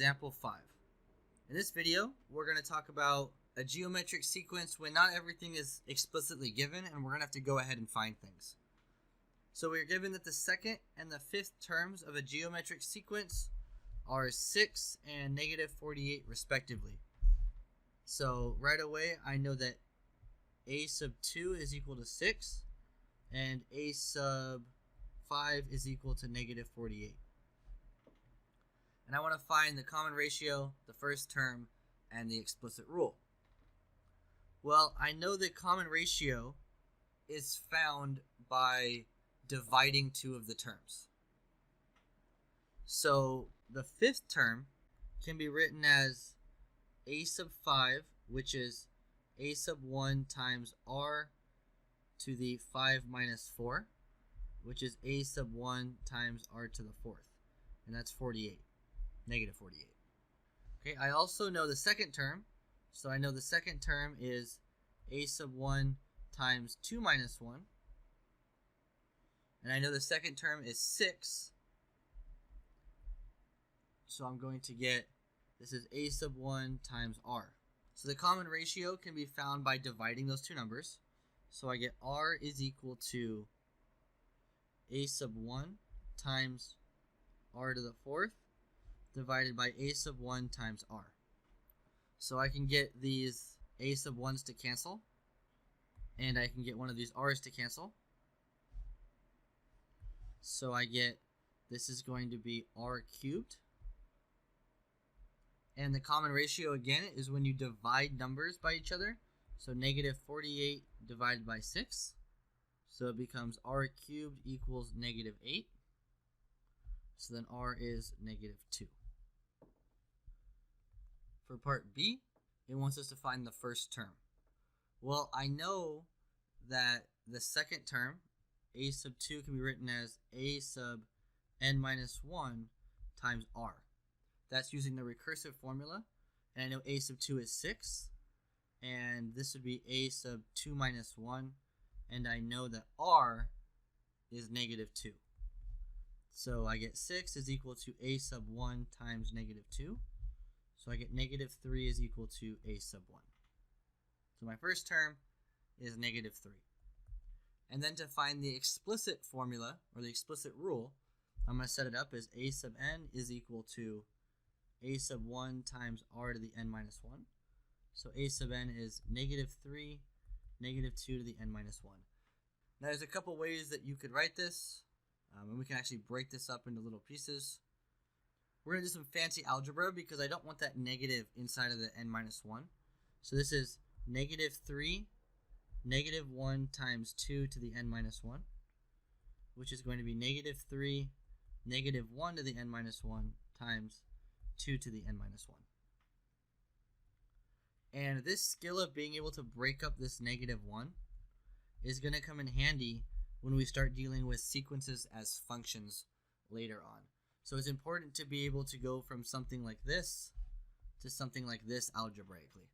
Example 5. In this video, we're going to talk about a geometric sequence when not everything is explicitly given, and we're going to have to go ahead and find things. So we're given that the second and the fifth terms of a geometric sequence are 6 and negative 48 respectively. So right away, I know that a sub 2 is equal to 6, and a sub 5 is equal to negative 48. And I want to find the common ratio, the first term, and the explicit rule. Well, I know the common ratio is found by dividing two of the terms. So the fifth term can be written as a sub 5, which is a sub 1 times r to the 5 minus 4, which is a sub 1 times r to the 4th, and that's 48, negative 48. Okay, I also know the second term, so I know the second term is a sub 1 times 2 minus 1, and I know the second term is 6, so I'm going to get, this is a sub 1 times r. So the common ratio can be found by dividing those two numbers. So I get r is equal to a sub 1 times r to the 4th divided by a sub 1 times r. So I can get these a sub 1's to cancel, and I can get one of these r's to cancel. So I get, this is going to be r cubed. And the common ratio, again, is when you divide numbers by each other. So negative 48 divided by 6. So it becomes r cubed equals negative 8. So then r is negative 2. For part B, it wants us to find the first term. Well, I know that the second term, a sub 2, can be written as a sub n minus 1 times r. That's using the recursive formula, and I know a sub 2 is 6, and this would be a sub 2 minus 1, and I know that r is negative 2. So I get 6 is equal to a sub 1 times negative 2, so I get negative 3 is equal to a sub 1. So my first term is negative 3. And then to find the explicit formula, or the explicit rule, I'm going to set it up as a sub n is equal to a sub 1 times r to the n minus 1. So a sub n is negative 3, negative 2 to the n minus 1. Now there's a couple ways that you could write this, and we can actually break this up into little pieces. We're going to do some fancy algebra because I don't want that negative inside of the n minus 1. So this is negative 3, negative 1 times 2 to the n minus 1, which is going to be negative 3, negative 1 to the n minus 1 times 2 to the n minus 1. And this skill of being able to break up this negative 1 is going to come in handy when we start dealing with sequences as functions later on. So it's important to be able to go from something like this to something like this algebraically.